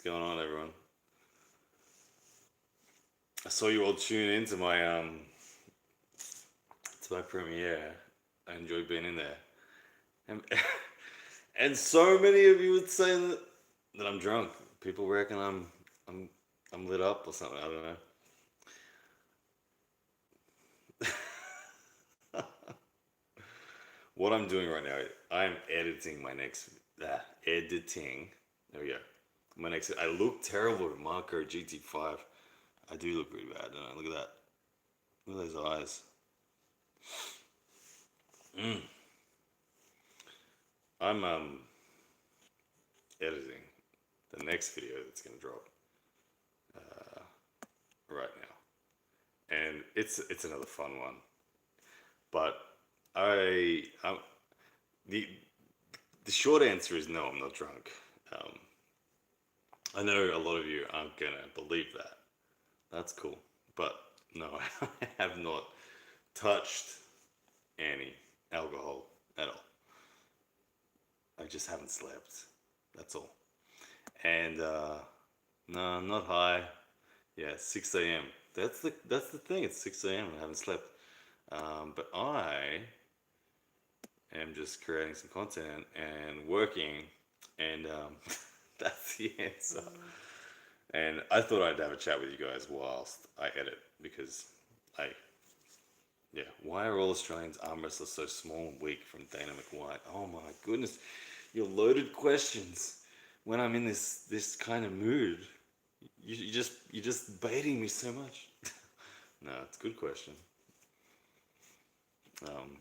going on, everyone? I saw you all tune in to my premiere. I enjoyed being in there, and and so many of you would say that I'm drunk. People reckon I'm I'm lit up or something. I don't know. What I'm doing right now, I'm editing my next editing. There we go. My next. I look terrible with Marco GT5. I do look pretty bad, don't I? Look at that. Look at those eyes. Mm. I'm editing the next video that's gonna drop uh, right now, and it's another fun one. But I the the short answer is no, I'm not drunk. Um, I know a lot of you aren't gonna believe that. That's cool, but no, I have not touched any alcohol at all. I just haven't slept. That's all. And no, I'm not high. Yeah, 6 a.m. That's the thing. It's 6 a.m. and I haven't slept. But I am just creating some content and working, and that's the answer. And I thought I'd have a chat with you guys whilst I edit because I, yeah, why are all Australians arm wrestlers so small and weak from Dana McWhite? Oh my goodness, your loaded questions when I'm in this kind of mood. You're just baiting me so much. No, it's a good question. Um,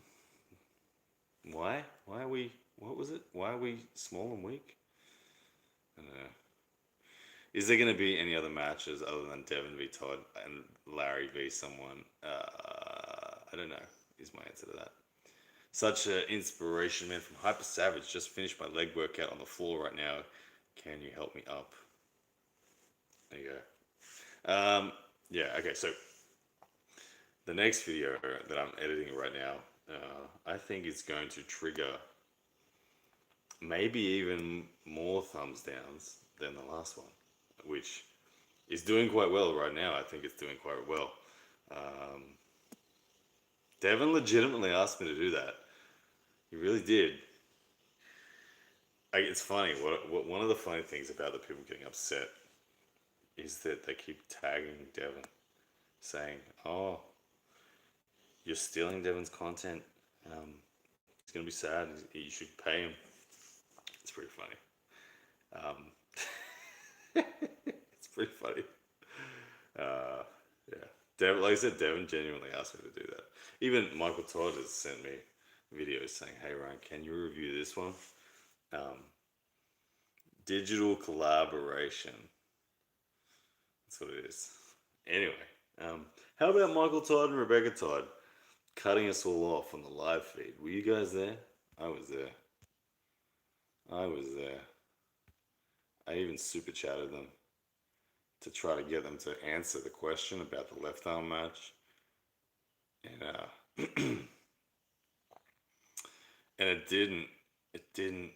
why? Why are we? What was it? Why are we small and weak? I don't know. Is there going to be any other matches other than Devin v Todd and Larry v someone? I don't know. Is my answer to that. Such an inspiration, man. From Hyper Savage. Just finished my leg workout on the floor right now. Can you help me up? There you go. Yeah. Okay. So the next video that I'm editing right now, I think it's going to trigger maybe even more thumbs downs than the last one, which is doing quite well right now. I think it's doing quite well. Um, Devin legitimately asked me to do that. He really did. It's funny. What one of the funny things about the people getting upset is that they keep tagging Devin, saying, "Oh, you're stealing Devin's content. He's gonna be sad. You should pay him." It's pretty funny. Um, it's pretty funny. Uh, yeah. Devin, like I said, Devin genuinely asked me to do that. Even Michael Todd has sent me videos saying, "Hey Ryan, can you review this one?" Um, digital collaboration. That's what it is. Anyway, how about Michael Todd and Rebecca Todd cutting us all off on the live feed? Were you guys there? I was there. I was there. I even super chatted them to try to get them to answer the question about the left arm match, and and it didn't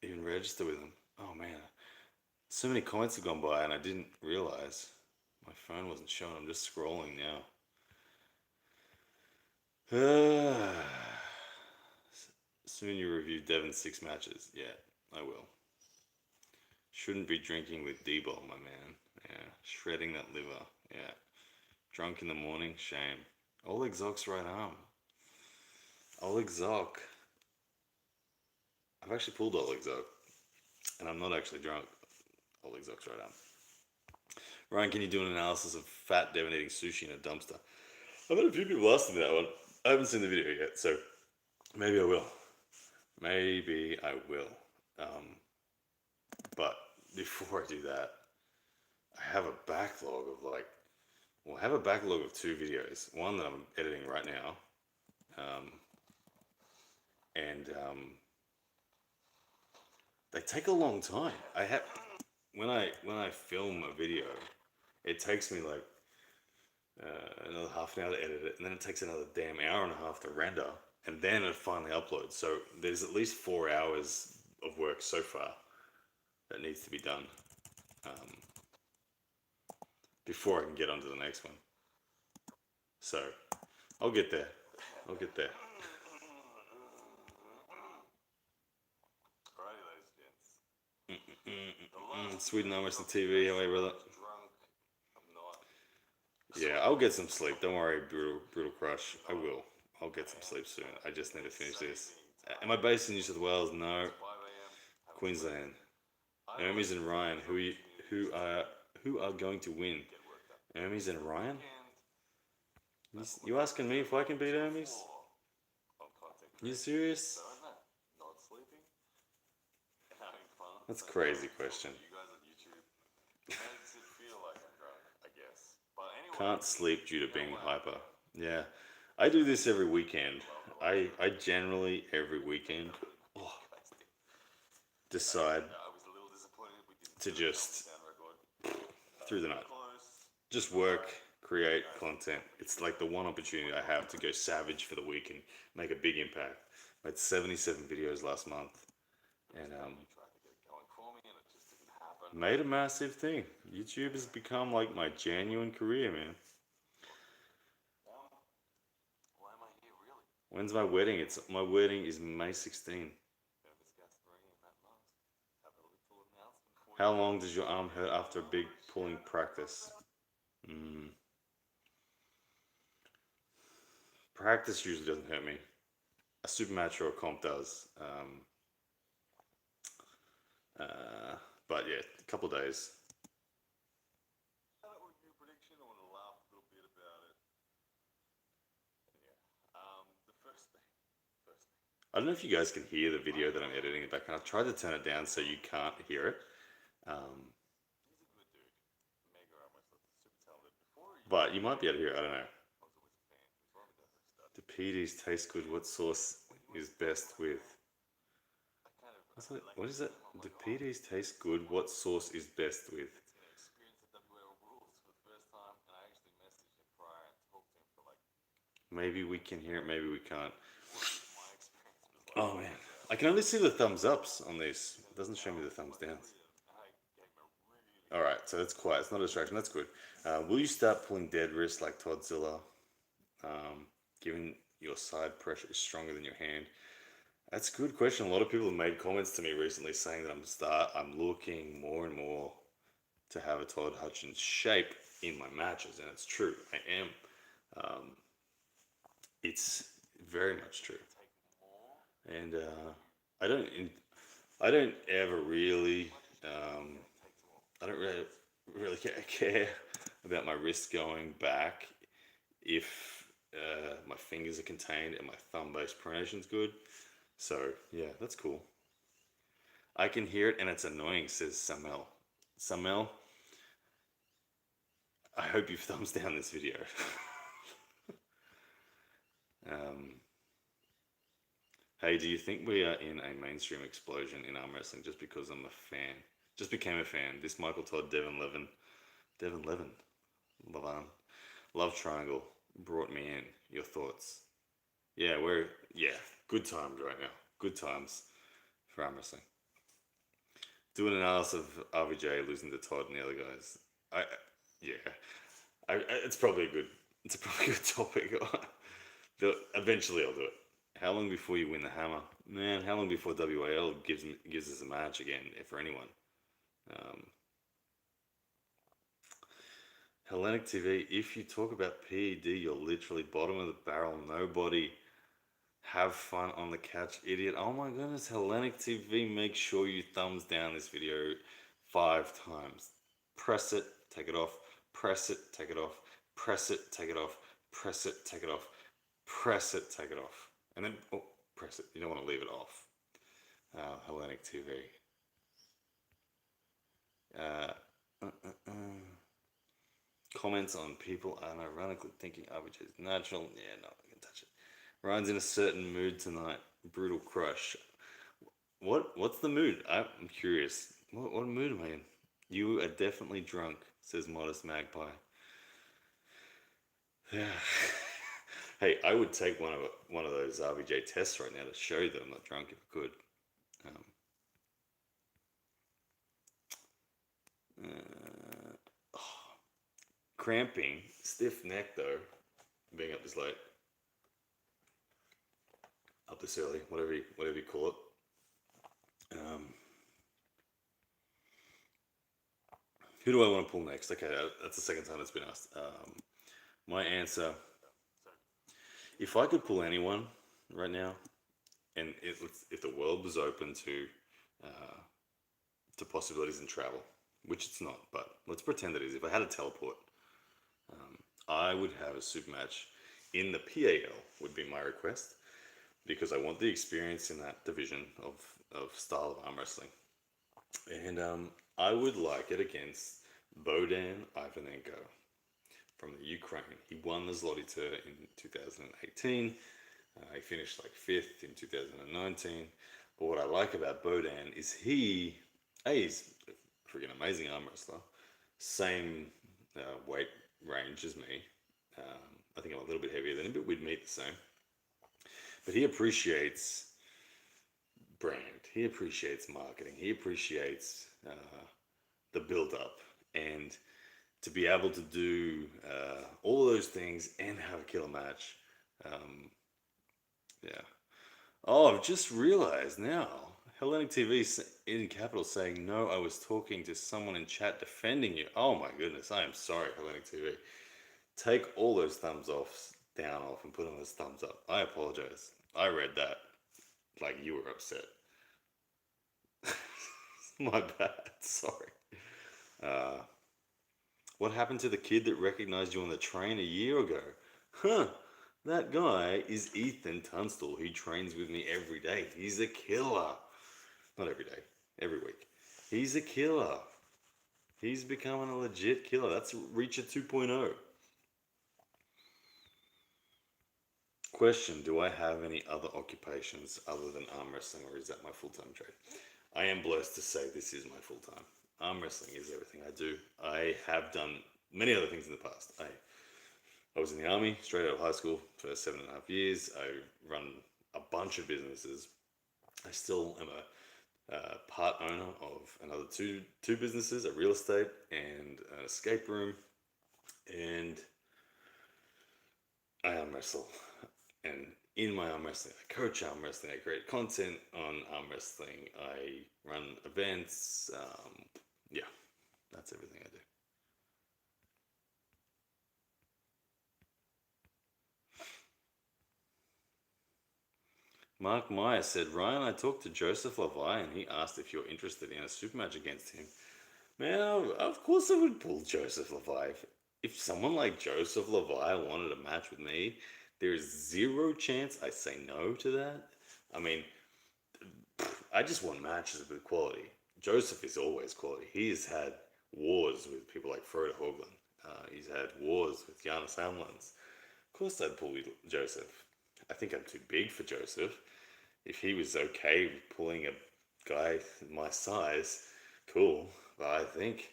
even register with them. Oh man, so many comments have gone by and I didn't realize my phone wasn't showing. I'm just scrolling now. Soon you review Devin's 6 matches. Yeah, I will. Shouldn't be drinking with D-Ball, my man. Yeah, shredding that liver. Yeah, drunk in the morning. Shame. Oleg Zok's right arm. Oleg Zok. I've actually pulled Oleg Zok, and I'm not actually drunk. Oleg Zok's right arm. Ryan, can you do an analysis of fat Devin eating sushi in a dumpster? I've had a few people asking me that one. I haven't seen the video yet, so maybe I will. Maybe I will. But before I do that, I have a backlog of I have a backlog of 2 videos. One that I'm editing right now, um, and they take a long time. I have when I film a video, it takes me like another half an hour to edit it, and then it takes another damn hour and a half to render, and then it finally uploads. So there's at least 4 hours of work so far that needs to be done. um, before I can get on to the next one. So I'll get there. I'll get there. Alrighty, ladies and gents. Sweden arm wrestling TV. How are you, brother? Drunk. I'm not. Yeah, I'll get some sleep. Don't worry, brutal crush. I will. I'll get some sleep soon. I just need to finish this. Am I based in New South Wales? No. 5 a.m. Queensland. Hermes and Ryan. Who are going to win? Hermes and Ryan? You asking me if I can beat Hermes? You serious? Not sleeping. Having fun. That's a crazy question. You guys on YouTube. Makes it feel like I'm drunk, I guess. But anyway. Can't sleep due to being hyper. Yeah. I do this every weekend. I generally every weekend decide to just through the night just work, create content. It's like the one opportunity I have to go savage for the week and make a big impact. I had 77 videos last month and made a massive thing. YouTube has become like my genuine career, man. Why am I here, really? When's my wedding? My wedding is May 16. How long does your arm hurt after a big pulling practice? Practice usually doesn't hurt me. A super match or a comp does. But yeah, a couple of days. That would be a prediction. I want to laugh a little bit about it. Yeah. The first thing. I don't know if you guys can hear the video that I'm editing in the background. I've tried to turn it down so you can't hear it. He's a good dude. Mega arm wrestler, super talented. But you might be able to hear it. I don't know. Do PDs taste good? What sauce is best with? What is it? Do PDs taste good? What sauce is best with? Maybe we can hear it, maybe we can't. Oh man, I can only see the thumbs ups on this. It doesn't show me the thumbs downs. Alright, so that's quiet. It's not a distraction. That's good. Will you start pulling dead wrists like Toddzilla? Given your side pressure is stronger than your hand? That's a good question. A lot of people have made comments to me recently saying that I'm looking more and more to have a Todd Hutchins shape in my matches, and it's true. I am. It's very much true. And I don't ever really I don't really care about my wrist going back if my fingers are contained and my thumb base pronation's good. So yeah, that's cool. I can hear it and it's annoying, says Samel. Samel, I hope you thumbs down this video. Hey, do you think we are in a mainstream explosion in arm wrestling just because I'm a fan? Just became a fan. This Michael Todd, Devin Levin, Love Triangle brought me in. Your thoughts? Yeah, good times right now. Good times for arm wrestling. Do an analysis of RVJ losing to Todd and the other guys. It's probably a good topic. Eventually I'll do it. How long before you win the hammer? Man, how long before WAL gives us a match again, for anyone? Hellenic TV, if you talk about PED, you're literally bottom of the barrel. Nobody. Have fun on the couch, idiot. Oh my goodness, Hellenic TV, make sure you thumbs down this video 5 times. Press it, take it off. Press it, take it off. Press it, take it off. Press it, take it off. Press it, take it off. And then, press it. You don't want to leave it off. Hellenic TV. Comments on people unironically thinking RBJ is natural. Yeah, no, I can touch it. Ryan's in a certain mood tonight. Brutal crush. What's the mood? I'm curious. What mood am I in? You are definitely drunk, says Modest Magpie. Yeah. Hey, I would take one of those RBJ tests right now to show you that I'm not drunk if I could. Cramping, stiff neck though, being up this late, up this early, whatever you call it. Um, who do I want to pull next? Okay, that's the second time it's been asked. My answer, if I could pull anyone right now, and if the world was open uh, to possibilities in travel, which it's not, but let's pretend it is. If I had a teleport, I would have a super match in the PAL would be my request because I want the experience in that division of style of arm wrestling, and I would like it against Bodan Ivanenko from the Ukraine. He won the Zloty Tour in 2018. He finished like fifth in 2019. But what I like about Bodan is he's a freaking amazing arm wrestler. Same weight range as me. I think I'm a little bit heavier than him, but we'd meet the same. But he appreciates brand. He appreciates marketing. He appreciates the build up and to be able to do all of those things and have a killer match. Yeah. Oh, I've just realized now. Hellenic TV in capital saying, no, I was talking to someone in chat defending you. Oh my goodness, I am sorry, Hellenic TV. Take all those thumbs down off and put them as thumbs up. I apologize. I read that like you were upset. My bad, sorry. Uh, what happened to the kid that recognized you on the train a year ago? Huh, that guy is Ethan Tunstall. He trains with me every day. He's a killer. Not every day, every week. He's a killer. He's becoming a legit killer. That's Reacher 2.0. Question, do I have any other occupations other than arm wrestling, or is that my full-time trade? I am blessed to say this is my full-time. Arm wrestling is everything I do. I have done many other things in the past. I was in the army straight out of high school for 7.5 years. I run a bunch of businesses. I still am a part owner of another two businesses, a real estate and an escape room, and I arm wrestle. And in my arm wrestling, I coach arm wrestling, I create content on arm wrestling, I run events. Yeah, that's everything I do. Mark Meyer said, Ryan, I talked to Joseph Levi and he asked if you're interested in a super match against him. Man, of course I would pull Joseph Levi. If someone like Joseph Levi wanted a match with me, there's zero chance I say no to that. I mean, I just want matches with quality. Joseph is always quality. He's had wars with people like Frode Hoagland. He's had wars with Giannis Hamlins. Of course I'd pull Joseph. I think I'm too big for Joseph. If he was okay with pulling a guy my size, cool. But I think,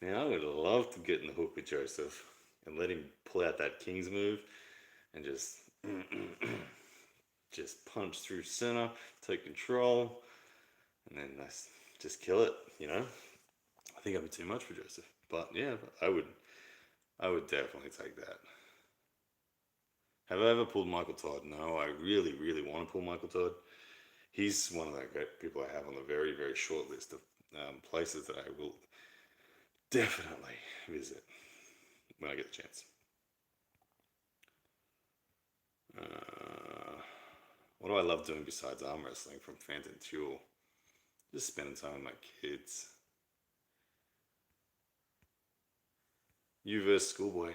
man, I would love to get in the hook with Joseph and let him pull out that King's move and just punch through center, take control, and then just kill it. I think I'd be too much for Joseph, but yeah, I would definitely take that. Have I ever pulled Michael Todd? No, I really, really want to pull Michael Todd. He's one of the great people I have on the very, very short list of places that I will definitely visit when I get the chance. What do I love doing besides arm wrestling from Phantom Fuel? Just spending time with my kids. You versus Schoolboy.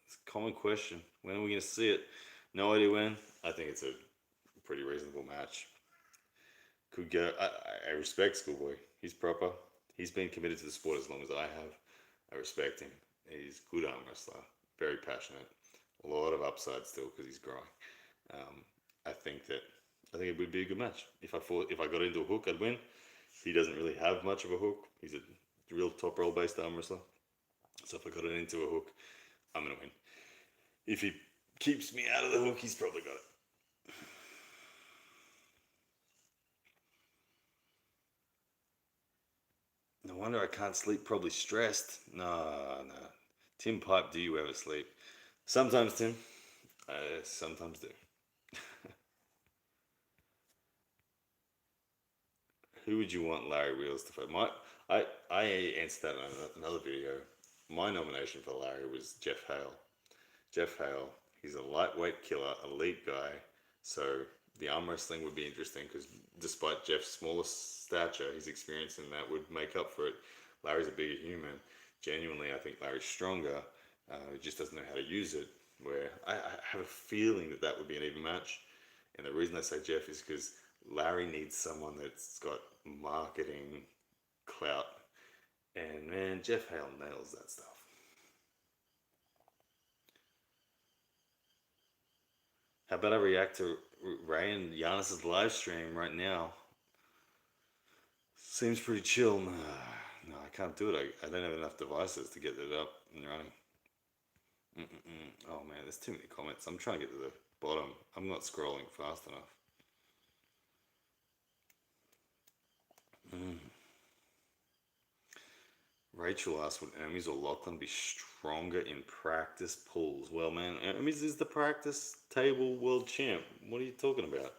It's a common question. When are we going to see it? No idea when. I think it's a pretty reasonable match. Could go. I respect Schoolboy. He's proper. He's been committed to the sport as long as I have. I respect him. He's a good arm wrestler. Very passionate. A lot of upside still because he's growing. I think it would be a good match. If I got into a hook, I'd win. He doesn't really have much of a hook. He's a real top roll based arm wrestler. So if I got it into a hook, I'm gonna win. If he keeps me out of the hook, he's probably got it. wonder I can't sleep. Probably stressed. No, no. Tim Pipe, do you ever sleep? Sometimes, Tim. I sometimes do. Who would you want Larry Wheels to fight? I answered that in another video. My nomination for Larry was Jeff Hale. Jeff Hale, he's a lightweight killer, elite guy. So the arm wrestling would be interesting because despite Jeff's smaller stature, his experience in that would make up for it. Larry's a bigger human. Genuinely, I think Larry's stronger. He just doesn't know how to use it. Where I have a feeling that that would be an even match. And the reason I say Jeff is because Larry needs someone that's got marketing clout. And man, Jeff Hale nails that stuff. How about I react to Ray and Giannis's live stream right now? Seems pretty chill. No, I can't do it. I don't have enough devices to get it up and running. Oh man, there's too many comments. I'm trying to get to the bottom. I'm not scrolling fast enough. Rachel asked, would Hermes or Lachlan be stronger in practice pulls? Well, man, Hermes is the practice table world champ. What are you talking about?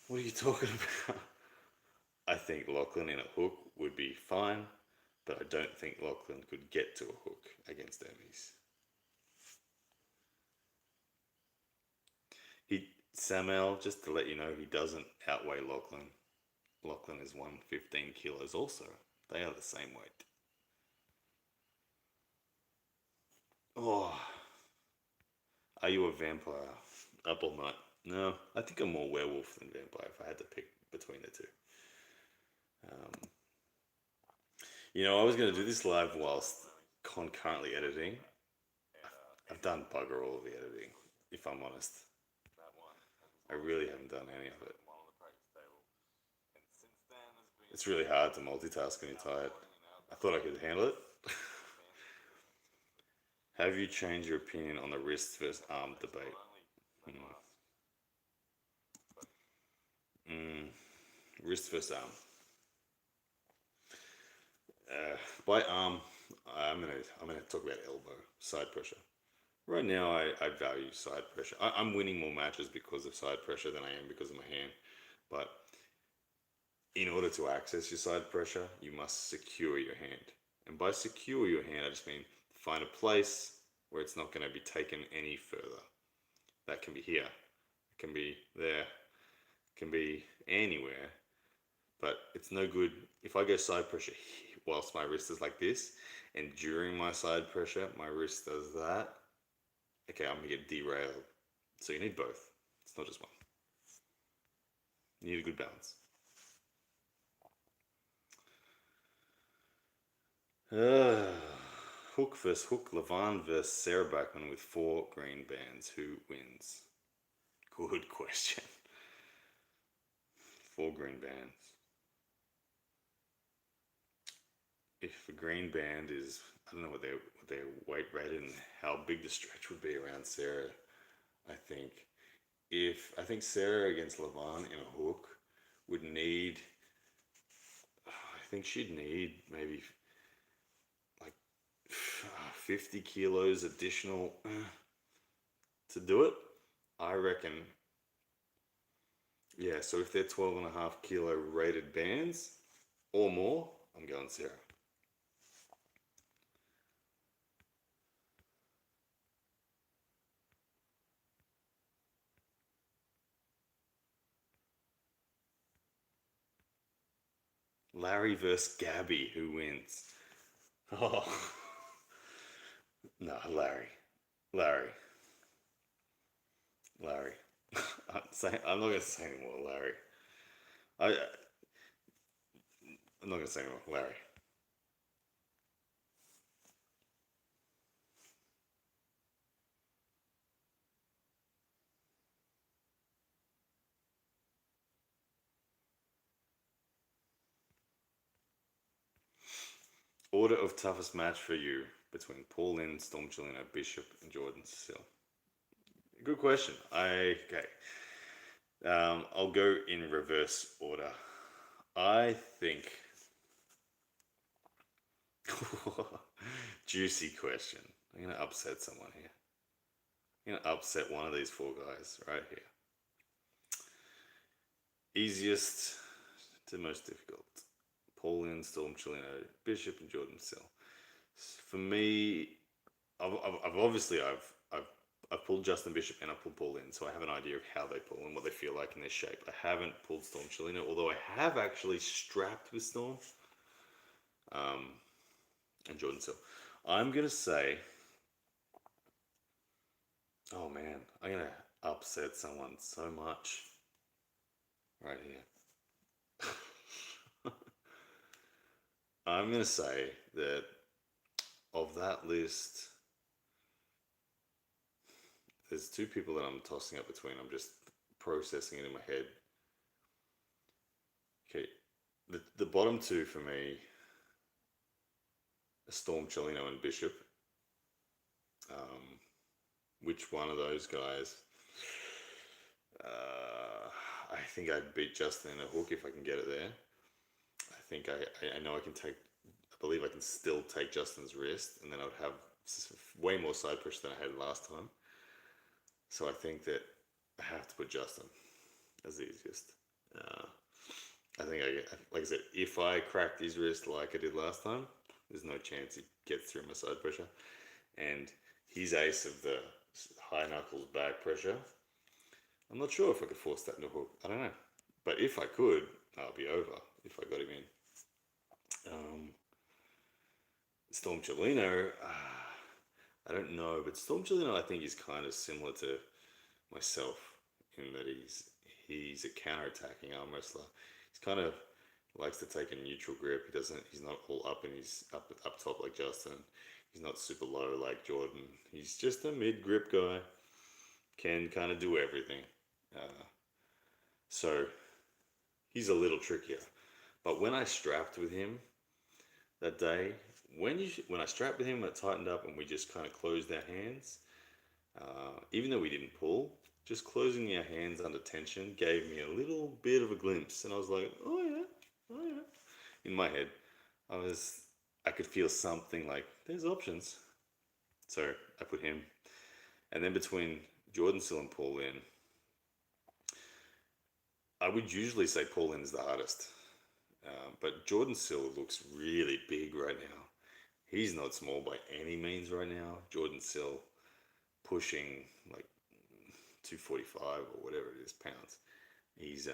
What are you talking about? I think Lachlan in a hook would be fine, but I don't think Lachlan could get to a hook against Hermes. Samuel, just to let you know, he doesn't outweigh Lachlan. Lachlan is 115 kilos also. They are the same weight. Oh, are you a vampire? Up all night? No, I think I'm more werewolf than vampire if I had to pick between the two. Um, I was going to do this live whilst concurrently editing. I've done bugger all of the editing, if I'm honest. I really haven't done any of it. It's really hard to multitask when you're tired. I thought I could handle it. Have you changed your opinion on the wrist versus arm debate? Wrist versus arm. By arm, I'm gonna talk about elbow side pressure. Right now, I value side pressure. I'm winning more matches because of side pressure than I am because of my hand. But in order to access your side pressure, you must secure your hand. And by secure your hand, I just mean find a place where it's not going to be taken any further. That can be here, it can be there, it can be anywhere. But it's no good if I go side pressure whilst my wrist is like this, and during my side pressure, my wrist does that. Okay, I'm gonna get derailed. So you need both. It's not just one. You need a good balance. Hook versus Hook, Levon versus Sarah Backman with 4 green bands. Who wins? Good question. 4 green bands. If a green band is, I don't know what their weight rated and how big the stretch would be around Sarah. I think Sarah against Levon in a hook would need. I think she'd need maybe like 50 kilos additional to do it. I reckon. Yeah, so if they're 12.5 kilo rated bands or more, I'm going Sarah. Larry versus Gabby, who wins? Oh, no, Larry. Larry. Larry. I'm not going to say anymore, Larry. I'm not going to say anymore, Larry. Order of toughest match for you between Paul Lynn, Storm Chilino, Bishop, and Jordan Cecile. Good question. Okay. I'll go in reverse order. I think Juicy question. I'm gonna upset someone here. I'm gonna upset one of these four guys right here. Easiest to most difficult. Paul Lynn, Storm Chilino, Bishop, and Jordan Sill. For me, I've obviously I've pulled Justin Bishop and I've pulled Paul Lynn, so I have an idea of how they pull and what they feel like in their shape. I haven't pulled Storm Chilino, although I have actually strapped with Storm and Jordan Sill. I'm gonna say, oh man, I'm gonna upset someone so much right here. I'm gonna say that of that list, there's two people that I'm tossing up between. I'm just processing it in my head. Okay, the bottom two for me are Storm, Chelino, and Bishop. Which one of those guys? I think I'd beat Justin in a hook if I can get it there. I think I know I can take. I believe I can still take Justin's wrist, and then I would have way more side pressure than I had last time. So I think that I have to put Justin as the easiest. I think like I said, if I cracked his wrist like I did last time, there's no chance he gets through my side pressure. And his ace of the high knuckles back pressure, I'm not sure if I could force that into a hook. I don't know. But if I could, I'll be over if I got him in. Storm Chelino, I don't know, but Storm Chelino I think is kind of similar to myself in that he's a counter-attacking arm wrestler. He's kind of likes to take a neutral grip. He's not all up and he's up top like Justin. He's not super low like Jordan. He's just a mid grip guy. Can kind of do everything. So he's a little trickier. But when I strapped with him that day, when I strapped with him, I tightened up and we just kind of closed our hands. Even though we didn't pull, just closing our hands under tension gave me a little bit of a glimpse, and I was like, oh yeah. In my head, I could feel something like there's options. So I put him, and then between Jordan Sill and Paul Lynn, I would usually say Paul Lynn is the hardest, but Jordan Sill looks really big right now. He's not small by any means right now. Jordan Sill pushing like 245 or whatever it is pounds. He's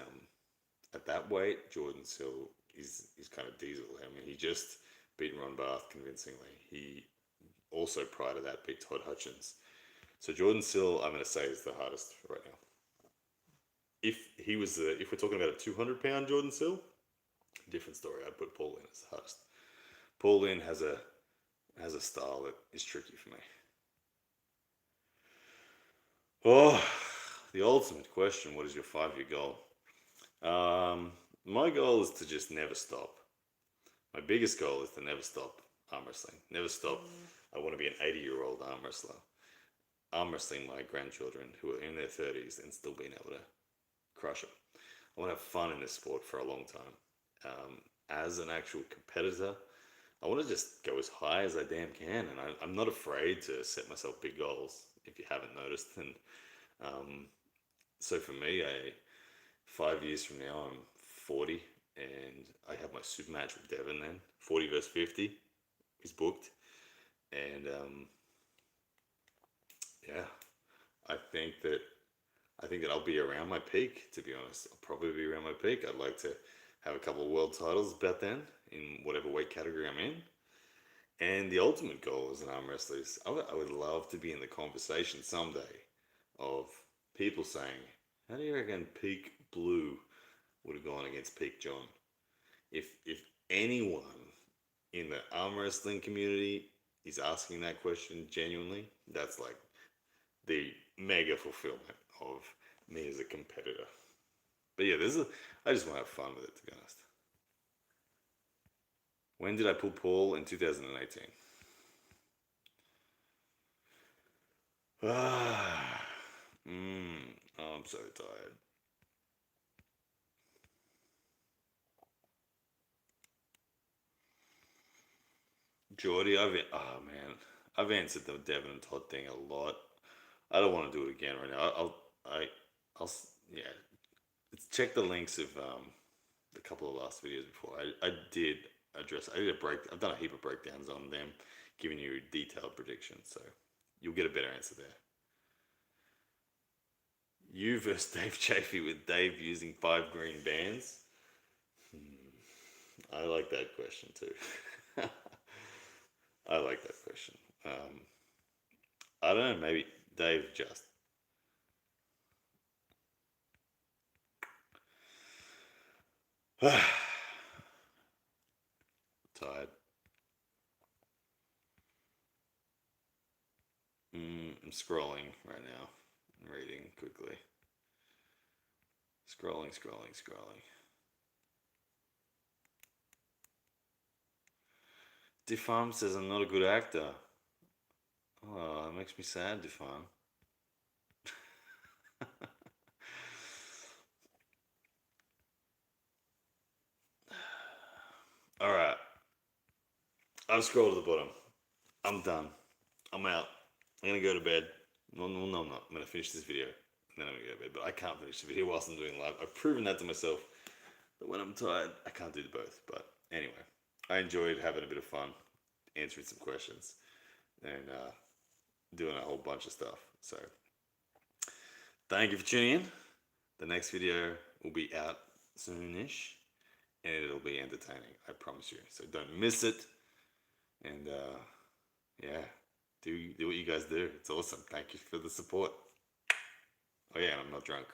at that weight. Jordan Sill is kind of diesel. I mean, he just beat Ron Barth convincingly. He also prior to that beat Todd Hutchins. So Jordan Sill, I'm going to say, is the hardest right now. If we're talking about a 200-pound Jordan Sill, different story. I'd put Paul Lynn as the hardest. Paul Lynn has a style that is tricky for me. Oh, the ultimate question, what is your 5-year goal? My goal is to just never stop. My biggest goal is to never stop arm wrestling. Never stop. I want to be an 80-year-old arm wrestler. Arm wrestling my grandchildren who are in their 30s and still being able to crush them. I want to have fun in this sport for a long time. As an actual competitor, I want to just go as high as I damn can, and I'm not afraid to set myself big goals, if you haven't noticed. And so for me, 5 years from now, I'm 40, and I have my super match with Devon then. 40 versus 50 is booked. And yeah, I think that I'll be around my peak, to be honest. I'll probably be around my peak. I'd like to have a couple of world titles about then, in whatever weight category I'm in. And the ultimate goal as an arm wrestler is I would love to be in the conversation someday of people saying, how do you reckon Peak Blue would have gone against Peak John? If anyone in the arm wrestling community is asking that question genuinely, that's like the mega fulfillment of me as a competitor. But yeah, I just want to have fun with it, to be honest. When did I pull Paul? In 2018. I'm so tired. Geordie, oh man, I've answered the Devon and Todd thing a lot. I don't want to do it again right now. Yeah. Check the links of a couple of last videos before. I did address. I did a break. I've done a heap of breakdowns on them, giving you detailed predictions. So you'll get a better answer there. You versus Dave Chafee with Dave using 5 green bands. I like that question too. I like that question. I don't know. Maybe Dave just. Tired. I'm scrolling right now. I'm reading quickly. Scrolling. Defam says I'm not a good actor. Oh, that makes me sad, Defam. Alright. I've scrolled to the bottom. I'm done. I'm out. I'm gonna go to bed. No, I'm not. I'm gonna finish this video. And then I'm gonna go to bed. But I can't finish the video whilst I'm doing live. I've proven that to myself. That when I'm tired, I can't do both. But anyway, I enjoyed having a bit of fun, answering some questions, and doing a whole bunch of stuff. So, thank you for tuning in. The next video will be out soonish, and it'll be entertaining. I promise you. So don't miss it. And yeah, do what you guys do. It's awesome. Thank you for the support. Oh yeah, I'm not drunk.